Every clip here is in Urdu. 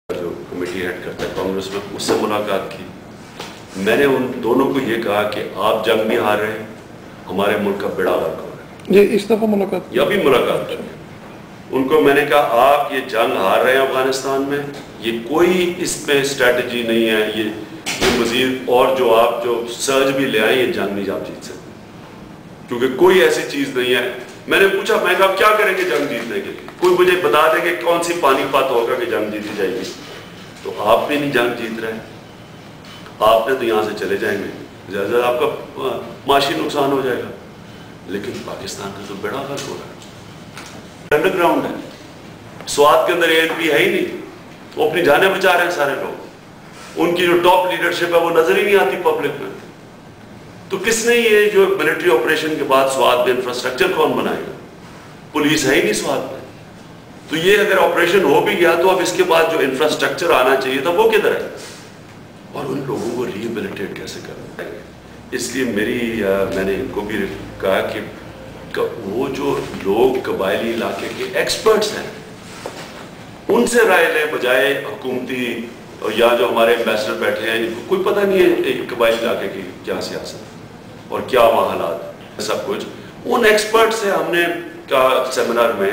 جو کمیٹی ہیڈ کرتا ہے کانگریس میں، اس سے ملاقات کی۔ میں نے ان دونوں کو یہ کہا کہ آپ جنگ بھی ہار رہے ہیں، ہمارے ملک کا بیڑا غرق ہو رہا ہے۔ یہ اس دفعہ ملاقات یا بھی ملاقات کریں۔ ان کو میں نے کہا آپ یہ جنگ ہار رہے ہیں افغانستان میں، یہ کوئی اس میں اسٹریٹجی نہیں ہے، یہ مزید اور جو آپ جو سرج بھی لے آئیں، یہ جنگ نہیں آپ جیت سکتے، کیونکہ کوئی ایسی چیز نہیں ہے۔ میں نے پوچھا، میں کہا آپ کیا کریں گے جنگ جیتنے کے لیے؟ کوئی مجھے بتا دے کہ کون سی پانی پت ہوگا کہ جنگ جیتی جائے گی؟ تو آپ بھی نہیں جنگ جیت رہے، آپ نے تو یہاں سے چلے جائیں گے، زیادہ زیادہ آپ کا معاشی نقصان ہو جائے گا، لیکن پاکستان کا تو بیڑا غرق ہو رہا ہے، انڈر گراؤنڈ ہے، سوات کے اندر ANP ہے ہی نہیں، وہ اپنی جانیں بچا رہے ہیں سارے لوگ، ان کی جو ٹاپ لیڈرشپ ہے وہ نظر ہی نہیں آتی پبلک میں۔ تو کس نے یہ جو ملٹری آپریشن کے بعد سوات میں انفراسٹرکچر کون بنائے گا؟ پولیس ہے ہی نہیں سوات میں۔ تو یہ اگر آپریشن ہو بھی گیا تو اب اس کے بعد جو انفراسٹرکچر آنا چاہیے تھا وہ کدھر ہے؟ اور ان لوگوں کو ریہیبلیٹیٹ کیسے کرنا ہے؟ اس لیے میں نے ان کو بھی کہا کہ وہ جو لوگ قبائلی علاقے کے ایکسپرٹس ہیں ان سے رائے لیں، بجائے حکومتی یا جو ہمارے ایمبیسڈر بیٹھے ہیں، ان کو کوئی پتہ نہیں ہے قبائلی علاقے کی کیا سیاست اور کیا وہاں حالات سب کچھ۔ ان ایکسپرٹ سے ہم نے کہا سیمینار میں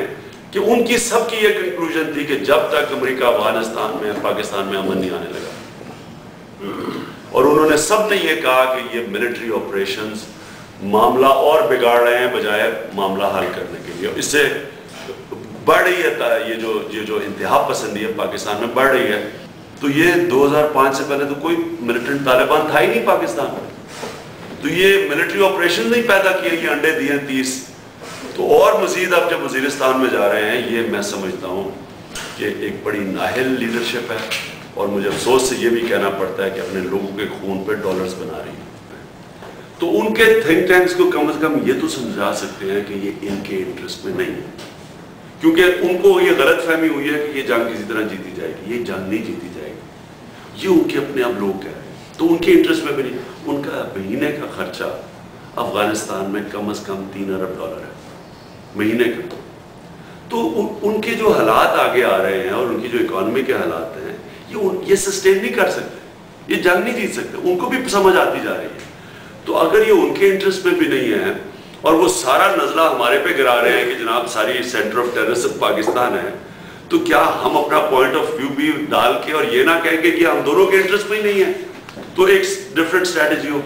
کہ ان کی سب کی یہ کنکلوژن تھی کہ جب تک امریکہ افغانستان میں پاکستان میں امن نہیں آنے لگا، اور انہوں نے سب نے یہ کہا کہ یہ ملٹری آپریشنز معاملہ اور بگاڑ رہے ہیں بجائے معاملہ حل کرنے کے لیے۔ اس سے بڑھ رہی ہے یہ جو انتہا پسندی ہے پاکستان میں بڑھ رہی ہے۔ تو یہ 2005 سے پہلے تو کوئی ملیٹنٹ طالبان تھا ہی نہیں پاکستان میں، تو یہ ملٹری آپریشن نہیں پیدا کیے، یہ انڈے دیے 30۔ تو اور مزید آپ جب وزیرستان میں جا رہے ہیں، یہ میں سمجھتا ہوں کہ ایک بڑی نااہل لیڈرشپ ہے، اور مجھے افسوس سے یہ بھی کہنا پڑتا ہے کہ اپنے لوگوں کے خون پہ ڈالرز بنا رہی ہے۔ تو ان کے تھنک ٹینکس کو کم از کم یہ تو سمجھا سکتے ہیں کہ یہ ان کے انٹرسٹ میں نہیں ہے، کیونکہ ان کو یہ غلط فہمی ہوئی ہے کہ یہ جنگ کسی طرح جیتی جائے گی۔ یہ جنگ نہیں جیتی جائے گی، یہ ان کے اپنے آپ لوگ کہہ رہے ہیں، تو ان کے انٹرسٹ میں بھی نہیں۔ ان کا مہینے کا خرچہ افغانستان میں کم از کم $3 ارب ہے مہینے کا۔ تو ان کے جو حالات آگے آ رہے ہیں اور ان کی جو اکانومی کے حالات ہیں، یہ سسٹین نہیں کر سکتے، یہ جنگ نہیں جیت سکتے، ان کو بھی سمجھ آتی جا رہی ہے۔ تو اگر یہ ان کے انٹرسٹ میں بھی نہیں ہے اور وہ سارا نزلہ ہمارے پہ گرا رہے ہیں کہ جناب ساری سینٹر آف ٹیررزم پاکستان ہے، تو کیا ہم اپنا پوائنٹ آف ویو بھی ڈال کے اور یہ نہ کہیں گے کہ ہم دونوں کے انٹرسٹ میں ہی نہیں ہے، تو ایک ڈفرینٹ اسٹریٹجی ہو،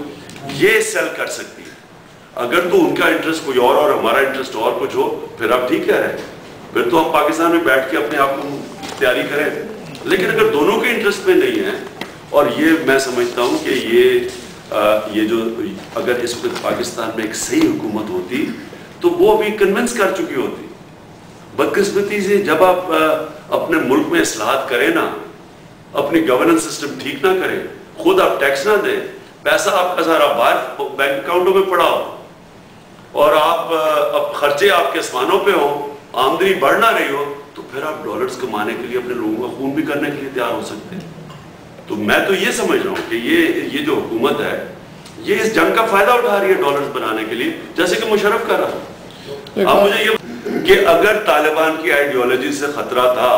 یہ سیل کر سکتی ہے۔ اگر تو ان کا انٹرسٹ کوئی اور ہمارا انٹرسٹ اور کچھ ہو، پھر آپ ٹھیک کہہ رہے ہیں، پھر تو ہم پاکستان میں بیٹھ کے اپنے آپ کو تیاری کریں۔ لیکن اگر دونوں کے انٹرسٹ میں نہیں ہے، اور یہ میں سمجھتا ہوں کہ یہ جو اگر اس وقت پاکستان میں ایک صحیح حکومت ہوتی تو وہ بھی کنونس کر چکی ہوتی۔ بدقسمتی سے جب آپ اپنے ملک میں اصلاحات کریں نا، اپنی گورننس سسٹم ٹھیک نہ کریں، خود آپ ٹیکس نہ دیں، پیسہ آپ کا سارا باہر بینک اکاؤنٹوں میں پڑا ہو، اور اب خرچے آپ کے آسمانوں پہ ہوں، آمدنی بڑھ نہ رہی ہو، تو پھر آپ ڈالرز کمانے کے لیے اپنے لوگوں کا خون بھی کرنے کے لیے تیار ہو سکتے ہیں۔ تو میں تو یہ سمجھ رہا ہوں کہ یہ جو حکومت ہے یہ اس جنگ کا فائدہ اٹھا رہی ہے ڈالرز بنانے کے لیے، جیسے کہ مشرف کر رہا۔ اب مجھے یہ کہ اگر طالبان کی آئیڈیالوجی سے خطرہ تھا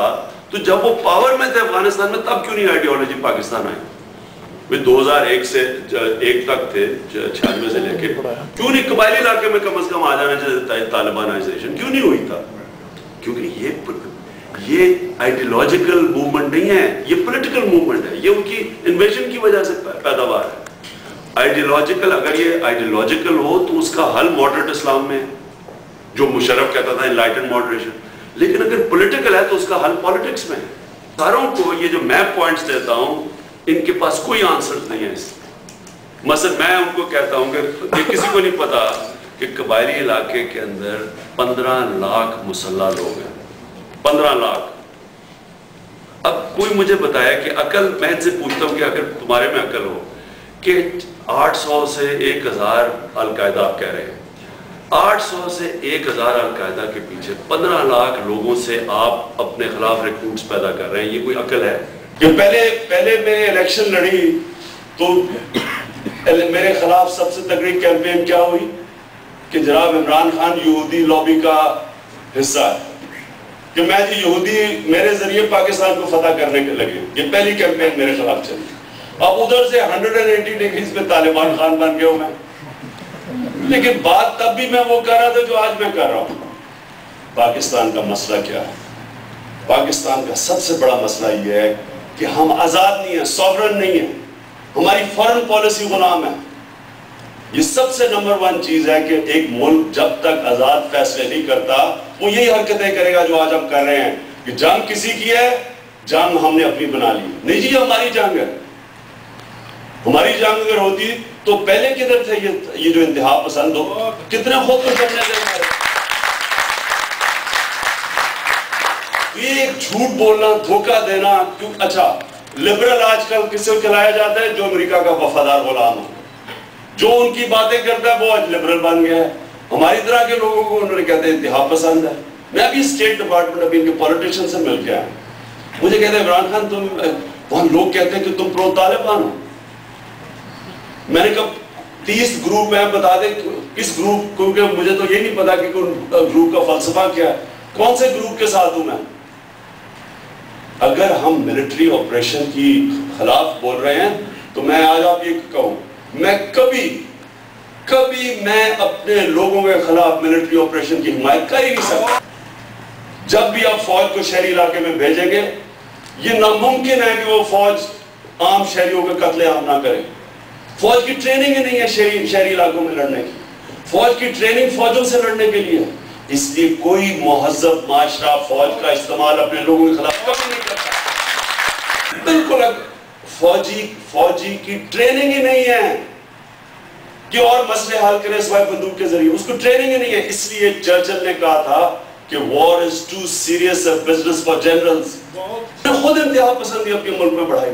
تو جب وہ پاور میں تھے افغانستان میں، تب کیوں نہیں آئیڈیالوجی پاکستان آئی؟ 2001 سے 1 تک تھے، 96 سے لے کے، کیوں نہیں قبائلی علاقے میں کم از کم آ جانا چاہیے؟ طالبانائزیشن کیوں نہیں ہوئی تھا؟ کیونکہ یہ آئیڈیالوجیکل موومنٹ نہیں ہے، یہ پولیٹیکل موومنٹ ہے، یہ ان کی انویژن کی وجہ سے پیداوار ہے۔ آئیڈیالوجیکل، اگر یہ آئیڈیالوجیکل ہو تو اس کا حل ماڈریٹ اسلام میں، جو مشرف کہتا تھا انلائٹنڈ ماڈریشن، لیکن اگر پولیٹیکل ہے تو اس کا حل پالیٹکس میں ہے۔ ساروں کو یہ جو میں پوائنٹس دیتا ہوں، ان کے پاس کوئی آنسرز نہیں ہے اس مثلا میں ان کو کہتا ہوں کہ کسی کو نہیں پتا کہ قبائلی علاقے کے اندر 15 لاکھ مسلح لوگ ہیں، 15 لاکھ۔ اب کوئی مجھے بتایا کہ عقل، میں ان سے پوچھتا ہوں کہ اگر تمہارے میں عقل ہو کہ 800 سے 1000 القاعدہ آپ کہہ رہے ہیں، 800 سے 1000 القاعدہ کے پیچھے 15 لاکھ لوگوں سے آپ اپنے خلاف ریکروٹس پیدا کر رہے ہیں، یہ کوئی عقل ہے؟ کہ پہلے میں الیکشن لڑی تو میرے خلاف سب سے تگڑی کیمپین کیا ہوئی کہ جناب عمران خان یہودی لابی کا حصہ ہے، کہ میں جی یہودی میرے ذریعے پاکستان کو فتح کرنے کے لگے. یہ پہلی کیمپین میرے خلاف چلی. اب ادھر سے 180 ڈگریز پہ طالبان خان بن گیا ہوں میں. لیکن بات تب بھی میں وہ کر رہا تھا جو آج میں کر رہا ہوں. پاکستان کا مسئلہ کیا ہے؟ پاکستان کا سب سے بڑا مسئلہ یہ ہے کہ ہم آزاد نہیں ہیں, سوورن نہیں ہیں. ہماری فارن پالیسی غلام ہے. یہ سب سے نمبر 1 چیز ہے کہ ایک ملک جب تک آزاد فیصلے نہیں کرتا وہ یہی حرکتیں کرے گا جو آج ہم کر رہے ہیں کہ جنگ کسی کی ہے, جنگ ہم نے اپنی بنا لی. نہیں جی, ہماری جنگ ہے. ہماری جنگ اگر ہوتی تو پہلے کدھر تھے یہ جو انتہا پسند ہو, کتنے خود کو کرنے دے رہے. یہ ایک جھوٹ بولنا, دھوکہ دینا. اچھا, لبرل آج کل کس سے کہلایا جاتا ہے؟ جو امریکہ کا وفادار غلام ہو, جو ان کی باتیں کرتا ہے وہ آج لبرل بن گیا ہے. ہماری طرح کے لوگوں کو انہوں نے کہتے ہیں انتہا پسند ہے. میں ابھی اسٹیٹ ڈپارٹمنٹ ابھی ان کے پولیٹیشین سے مل کے آیا. مجھے کہتے ہیں عمران خان تم, وہاں لوگ کہتے ہیں کہ تم پرو طالبان ہو. میں نے کہا 30 گروپ ہیں, بتا دیں کس گروپ, کیونکہ مجھے تو یہ نہیں پتا کہ گروپ کا فلسفہ کیا ہے, کون سے گروپ کے ساتھ ہوں میں. اگر ہم ملٹری آپریشن کی خلاف بول رہے ہیں تو میں آج آپ یہ کہوں, میں کبھی میں اپنے لوگوں کے خلاف ملٹری آپریشن کی حمایت کر ہی نہیں سکتا. جب بھی آپ فوج کو شہری علاقے میں بھیجیں گے, یہ ناممکن ہے کہ وہ فوج عام شہریوں کے قتل عام نہ کرے. فوج کی ٹریننگ ہی نہیں ہے شہری علاقوں میں لڑنے کی. فوج کی ٹریننگ فوجوں سے لڑنے کے لیے ہے. اس لیے کوئی مہذب معاشرہ فوج کا استعمال اپنے لوگوں کے خلاف کبھی نہیں کرتا. بالکل فوجی کی ٹریننگ ہی نہیں ہے کہ اور مسئلے حل کرے سوائے بندوق کے ذریعے. اس کو ٹریننگ ہی نہیں ہے. اس لیے چرچل نے کہا تھا کہ war is too serious a business for generals. خود انتہا پسندی اپنے ملک میں بڑھائی.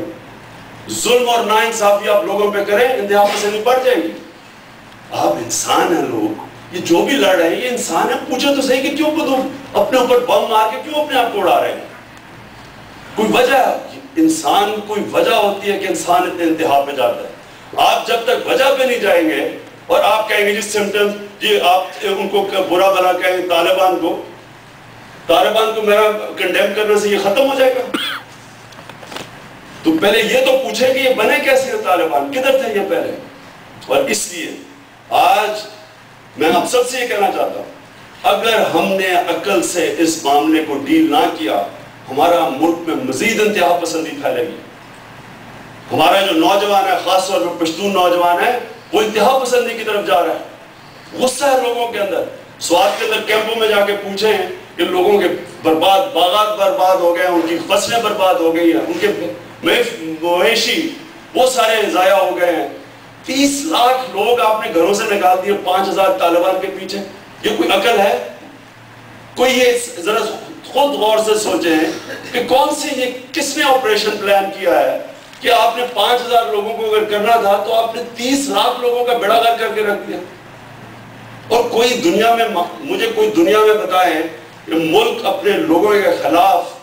ظلم اور ناانصافی آپ لوگوں پہ کریں, انتہا پسندی بڑھ جائے گی. آپ انسان ہیں لوگ, یہ جو بھی لڑ رہے ہیں یہ انسان ہے. پوچھو تو صحیح کہ کیوں اپنے اوپر بم مار کے کیوں اپنے آپ کو اڑا رہے ہیں؟ کوئی وجہ, انسان کوئی وجہ ہوتی ہے کہ انسان اتنے انتہا پہ جاتا ہے. آپ جب تک وجہ پہ نہیں جائیں گے اور آپ کہیں گے جس سمٹمز, یہ آپ ان کو برا بھلا کہیں, طالبان کو میرا کنڈیم کرنے سے یہ ختم ہو جائے گا. تو پہلے یہ تو پوچھیں کہ یہ بنے کیسے ہیں طالبان, کدھر تھے یہ پہلے. اور اس لیے آج میں آپ سب سے یہ کہنا چاہتا ہوں, اگر ہم نے عقل سے اس معاملے کو ڈیل نہ کیا, ہمارا ملک میں مزید انتہا پسندی پھیلے گی. ہمارا جو نوجوان ہے, خاص طور پر پشتون نوجوان ہے, وہ انتہا پسندی کی طرف جا رہا ہے. غصہ ہے لوگوں کے اندر. سوات کے اندر کیمپوں میں جا کے پوچھیں کہ لوگوں کے باغات برباد ہو گئے ہیں, ان کی فصلیں برباد ہو گئی ہیں, ان کے مویشی وہ سارے ضائع ہو گئے ہیں. 30 لاکھ لوگ آپ نے گھروں سے نکال دیے 5000 طالبان کے پیچھے. یہ کوئی عقل ہے؟ کوئی یہ ذرا خود غور سے سوچیں کہ کون سی, یہ کس نے آپریشن پلان کیا ہے کہ آپ نے 5000 لوگوں کو اگر کرنا تھا تو آپ نے 30 لاکھ لوگوں کا بیڑا غرق کر کے رکھ دیا. اور کوئی دنیا میں, مجھے کوئی دنیا میں بتائیں کہ ملک اپنے لوگوں کے خلاف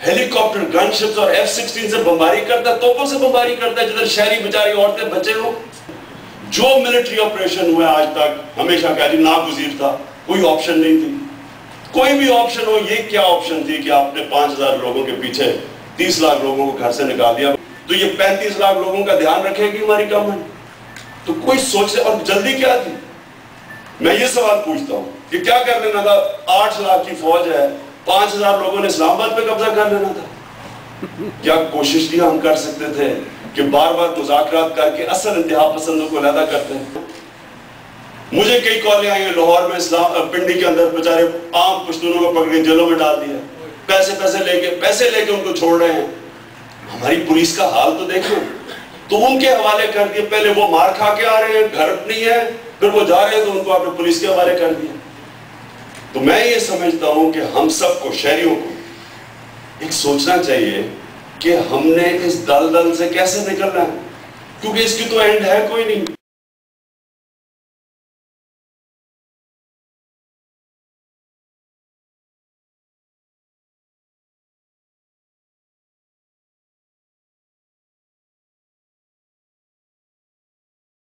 ہیلی کاپٹر, گن شپس اور F-16 سے بمباری کرتا ہے, توپوں سے بمباری کرتا ہے, جدھر شہری بیچاری عورتیں بچے ہوں. جو ملٹری آپریشن ہوئے آج تک ہمیشہ کہا جی ناگزیر تھا, کوئی آپشن نہیں تھی. کوئی بھی آپشن ہو, یہ کیا آپشن تھی کہ آپ نے 5000 لوگوں کے پیچھے 30 لاکھ لوگوں کو گھر سے نکال دیا. تو یہ 35 لاکھ لوگوں کا دھیان رکھے گی ہماری گورنمنٹ؟ تو کوئی سوچ, اور جلدی کیا تھی؟ میں یہ سوال پوچھتا ہوں کہ کیا کر لینا تھا؟ 8 لاکھ کی فوج ہے, 5000 لوگوں نے اسلام آباد پہ قبضہ کر لینا تھا. کیا کوشش نہیں ہم کر سکتے تھے کہ بار بار مذاکرات کر کے اصل انتہا پسندوں کو علیحدہ کرتے ہیں؟ مجھے کئی کالیں آئی ہیں لاہور میں, پنڈی کے اندر بیچارے عام پشتونوں کو پکڑ کے جیلوں میں ڈال دیا, پیسے لے کے ان کو چھوڑ رہے ہیں. ہماری پولیس کا حال تو دیکھیں. تو ان کے حوالے کر دیے, پہلے وہ مار کھا کے آ رہے ہیں, گھر نہیں ہے, پھر وہ جا رہے ہیں تو ان کو آپ نے پولیس کے حوالے کر دیا. تو میں یہ سمجھتا ہوں کہ ہم سب کو, شہریوں کو ایک سوچنا چاہیے کہ ہم نے اس دلدل سے کیسے نکلنا ہے, کیونکہ اس کی تو اینڈ ہے کوئی نہیں.